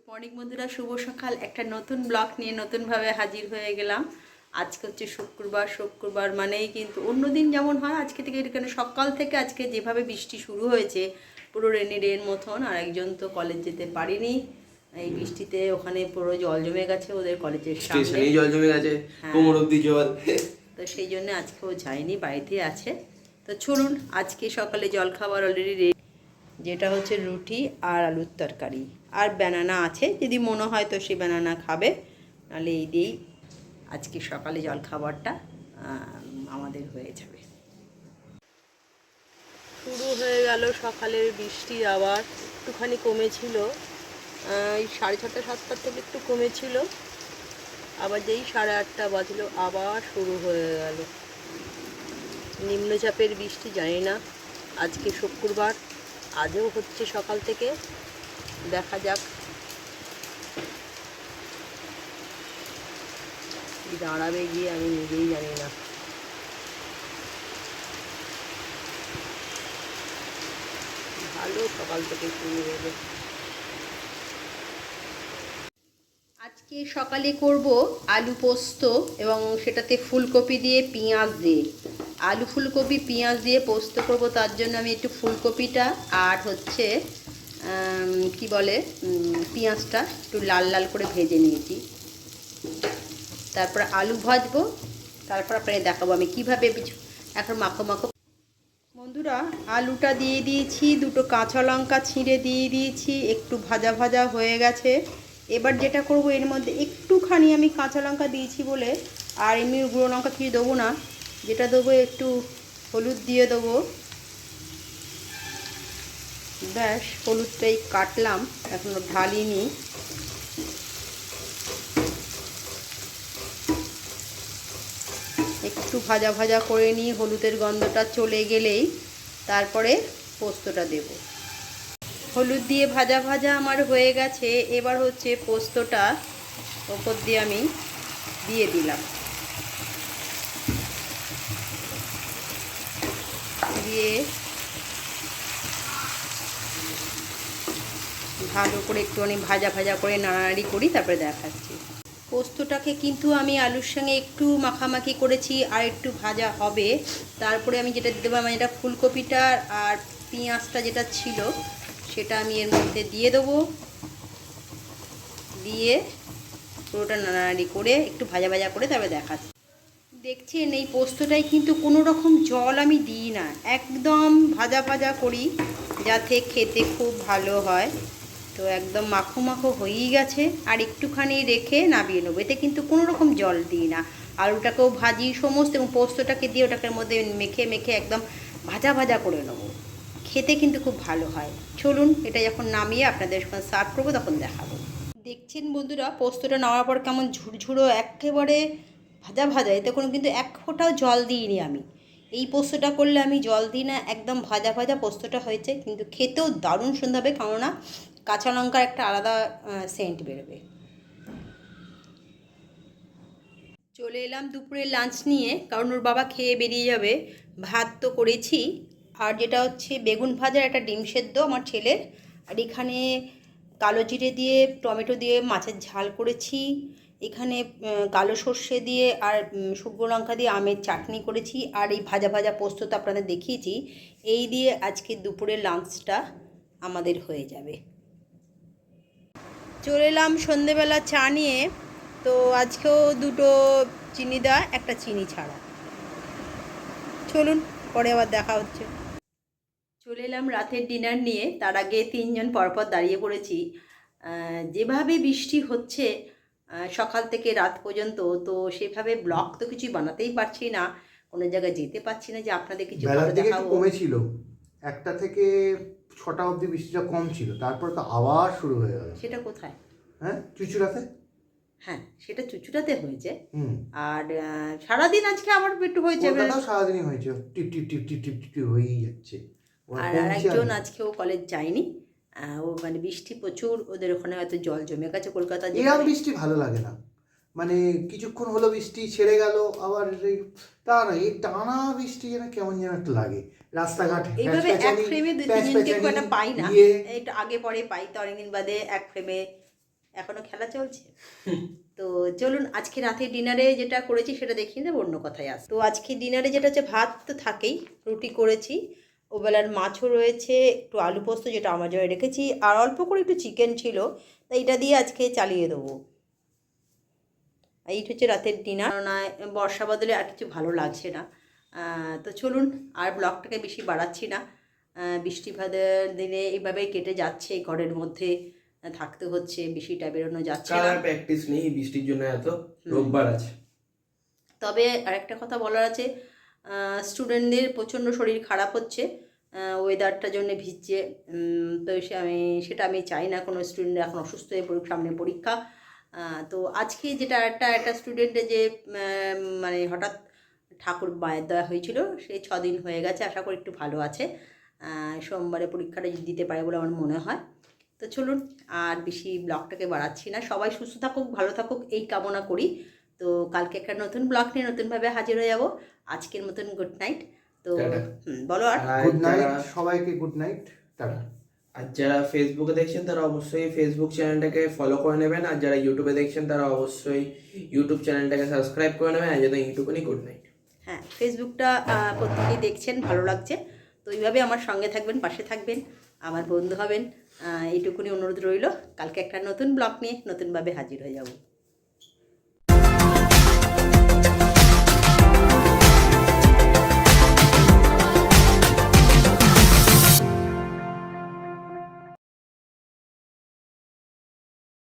Morning বন্ধুরা, শুভ সকাল। একটা নতুন ব্লগ নিয়ে নতুনভাবে হাজির হয়ে গেলাম। আজকে হচ্ছে শুক্রবার মানেই কিন্তু অন্যদিন যেমন হয় আজকে থেকে এখানে সকাল থেকে আজকে যেভাবে বৃষ্টি শুরু হয়েছে পুরো রেনি ডের মতন। আর একজন তো কলেজ যেতে পারেনি এই বৃষ্টিতে, ওখানে পুরো জল জমে গেছে ওদের কলেজের সামনে, জল জমে গেছে, কোমর অবধি জল। তো সেই জন্য আজকেও যায়নি, বাড়িতে আছে। তো চলুন, আজকে সকালে জল খাবার অলরেডি, যেটা হচ্ছে রুটি আর আলুর তরকারি, আর ব্যানানা আছে, যদি মনে হয় তো সেই ব্যানানা খাবে, নাহলে এই দিয়েই আজকে সকালে জল খাবারটা আমাদের হয়ে যাবে। শুরু হয়ে গেল সকালের বৃষ্টি, আবার একটুখানি কমেছিল, এই 6:30 7টার থেকে একটু কমেছিল, আবার যেই 8:30 বাজলো আবার শুরু হয়ে গেল নিম্নচাপের বৃষ্টি। জানি না আজকে শুক্রবার, আজও হচ্ছে সকাল থেকে, দেখা যাক। দাঁড়াবে গিয়ে আমি নিজেই জানি না। ভালো সকাল থেকে শুরু হলো। আজকে সকালে করব আলু পোস্ত, এবং সেটাতে ফুলকপি দিয়ে পেঁয়াজ দিয়ে, আলু ফুলকপি পেঁয়াজ দিয়ে পোস্ত করব। তার জন্য আমি একটু ফুলকপিটা আর হচ্ছে কি বলে পেঁয়াজটা একটু লাল লাল করে ভেজে নিয়েছি। তারপর আলু ভাজবো, তারপর আপনাকে দেখাবো আমি কীভাবে এখন মাখো মাখো। বন্ধুরা, আলুটা দিয়ে দিয়েছি, দুটো কাঁচা লঙ্কা ছিঁড়ে দিয়ে দিয়েছি, একটু ভাজা ভাজা হয়ে গেছে। এবার যেটা করব, এর মধ্যে একটুখানি আমি কাঁচা লঙ্কা দিয়েছি বলে, আর এমনি গুঁড়ো লঙ্কা কিছু দেবো না, যেটা দেবো একটু হলুদ দিয়ে দেবো। ব্যাস, হলুদটাই কাটলাম, এখনও ঢালিনি। একটু ভাজা ভাজা করে নিয়ে হলুদের গন্ধটা চলে গেলেই তারপরে পোস্তটা দেব। হলুদ দিয়ে ভাজা ভাজা আমার হয়ে গেছে। এবার হচ্ছে পোস্তটা ওপর দিয়ে আমি দিয়ে দিলাম, দিয়ে ভালো করে একটুখানি ভাজা ভাজা করে নাড়ানাড়ি করি, তারপরে দেখাচ্ছি। পোস্তটাকে কিন্তু আমি আলুর সঙ্গে একটু মাখামাখি করেছি, আর একটু ভাজা হবে। তারপরে আমি যেটা দেবো, আমি এটা ফুলকপিটা আর পেঁয়াজটা যেটা ছিল সেটা আমি এর মধ্যে দিয়ে দেবো, দিয়ে পুরোটা নাড়ানাড়ি করে একটু ভাজা ভাজা করে তারপরে দেখাচ্ছি। দেখছেন, এই পোস্তটাই কিন্তু কোনো রকম জল আমি দিই না, একদম ভাজা ভাজা করি যাতে খেতে খুব ভালো হয়। তো একদম মাখো মাখো হয়েই গেছে, আর একটুখানি রেখে নামিয়ে নেবো। এতে কিন্তু কোনো রকম জল দিই না, আলুটাকেও ভাজি সমস্ত, এবং পোস্তটাকে দিয়ে ওটাকে মধ্যে মেখে মেখে একদম ভাজা ভাজা করে নেবো। খেতে কিন্তু খুব ভালো হয়। চলুন, এটা যখন নামিয়ে আপনাদের যখন সার্ভ করবো তখন দেখাবো। দেখছেন বন্ধুরা, পোস্তটা নামার পর কেমন ঝুরঝুরো একেবারে ভাজা ভাজা, এতে কোনো কিন্তু এক ফোঁটাও জল দিইনি আমি। এই পোস্তটা করলে আমি জল দিই না, একদম ভাজা ভাজা পোস্তটা হয়েছে, কিন্তু খেতেও দারুণ সুন্দর হবে, কেননা কাঁচা লঙ্কার একটা আলাদা সেন্ট বেরোবে। চলে এলাম দুপুরে লাঞ্চ নিয়ে, কারণ ওর বাবা খেয়ে বেরিয়ে যাবে। ভাত তো করেছি, আর যেটা হচ্ছে বেগুন ভাজা, একটা ডিম সেদ্ধ আমার ছেলের, আর এখানে কালো জিরে দিয়ে টমেটো দিয়ে মাছের ঝাল করেছি। এখানে কালো সর্ষে দিয়ে আর শুকনো লঙ্কা দিয়ে আমের চাটনি করেছি, আর এই ভাজা ভাজা পোস্ত তো আপনাদের দেখিয়েছি। এই দিয়ে আজকে দুপুরের লাঞ্চটা আমাদের হয়ে যাবে। চলে এলাম সন্ধেবেলা চা নিয়ে, তো আজকেও দুটো চিনি দেওয়া, একটা চিনি ছাড়া। চলুন, পরে আবার দেখা হচ্ছে। চলে এলাম রাতের ডিনার নিয়ে, তার আগে তিনজন পরপর দাঁড়িয়ে পড়েছি। যেভাবে বৃষ্টি হচ্ছে সকাল থেকে রাত পর্যন্ত, তো সেভাবে ব্লগ তো কিছুই বানাতেই পারছি না, কোনো জায়গায় যেতে পারছি না যে আপনাদের কিছু ভালো দেখাবো। কমেছিল, 1টা থেকে 6টা অবধি বৃষ্টিটা কম ছিল, তারপর তো আবার শুরু হয়ে গেল। সেটা কোথায়? হ্যাঁ, চুচুড়াতে। হ্যাঁ, সেটা চুচুড়াতে হয়েছে। আর সারাদিন আজকে আবার একটু হয়েছে, কলকাতাও সারাদিনই হয়েছে, টিপ টিপ টিপ টিপ টিপ টিপ হয়েই যাচ্ছে। আর আরেকজন আজকেও কলেজ যায়নি, ও মানে বৃষ্টি প্রচুর, ওদের ওখানে হয়তো জল জমে গেছে কলকাতা। এরকম বৃষ্টি ভালো লাগে না, মানে কিছুক্ষণ হলো বৃষ্টি ছেড়ে গেল, আবার তা না, এই টানা বৃষ্টি যেন কেমন যেন একটা লাগে। রাস্তাঘাট এইভাবে এক ফ্রেমে 2-3 জনকে খুব একটা পাই না, একটু আগে পরে পাই, তো অনেকদিন বাদে এক ফ্রেমে এখনও খেলা চলছে। তো চলুন আজকে রাতে ডিনারে যেটা করেছি সেটা দেখিয়ে দেবো, অন্য কথায় আস। তো আজকে ডিনারে যেটা হচ্ছে, ভাত তো থাকেই, রুটি করেছি, ওবেলার মাছও রয়েছে, একটু আলু পোস্ত যেটা আমার জন্য রেখেছি, আর অল্প করে একটু চিকেন ছিল, তাই এটা দিয়ে আজকে চালিয়ে দেবো। এইটা হচ্ছে রাতের ডিনার। না বর্ষা বদলে আর কিছু ভালো লাগছে না। তো চলুন আর ব্লগটাকে বেশি বাড়াচ্ছি না। বৃষ্টি ভাদের দিনে এইভাবেই কেটে যাচ্ছে, ঘরের মধ্যে থাকতে হচ্ছে, বেশিটা বেরোনো যাচ্ছে না। কালার প্র্যাকটিস নেই বৃষ্টির জন্য, এত রোববার আছে। তবে আরেকটা কথা বলার আছে, স্টুডেন্টদের প্রচণ্ড শরীর খারাপ হচ্ছে ওয়েদারটার জন্য ভিজছে। তো সেটা আমি চাই না কোনো স্টুডেন্ট এখন অসুস্থ হয়ে পড়ুক, সামনে পরীক্ষা। তো আজকে যেটা একটা স্টুডেন্টের যে মানে হঠাৎ ঠাকুর মায়ের দেওয়া হয়েছিল, সেই 6 দিন হয়ে গেছে, আশা করি একটু ভালো আছে। সোমবারে পরীক্ষাটা দিতে পারে বলে আমার মনে হয়। তো চলুন আর বেশি ব্লগটাকে বাড়াচ্ছি না, সবাই সুস্থ থাকুক, ভালো থাকুক এই কামনা করি। তো কালকে একটা নতুন ব্লগ নিয়ে নতুনভাবে হাজির হয়ে যাব। আজকের মতন গুড নাইট। তো বলো আর। গুড নাইট সবাইকে, গুড নাইট, টাটা। আর যারা ফেসবুকে দেখছেন তারা অবশ্যই ফেসবুক চ্যানেলটাকে ফলো করে নেবেন, আর যারা ইউটিউবে দেখছেন তারা অবশ্যই ইউটিউব চ্যানেলটাকে সাবস্ক্রাইব করে নেবেন। আর যাদের ইউটিউবে গুড নাইট। হ্যাঁ, ফেসবুকটা প্রত্যেকেই দেখছেন, ভালো লাগছে। তো এইভাবে আমার সঙ্গে থাকবেন, পাশে থাকবেন, আমার বন্ধু হবেন, এইটুকুনি অনুরোধ রইল। কালকে একটা নতুন ব্লগ নিয়ে নতুনভাবে হাজির হয়ে যাব।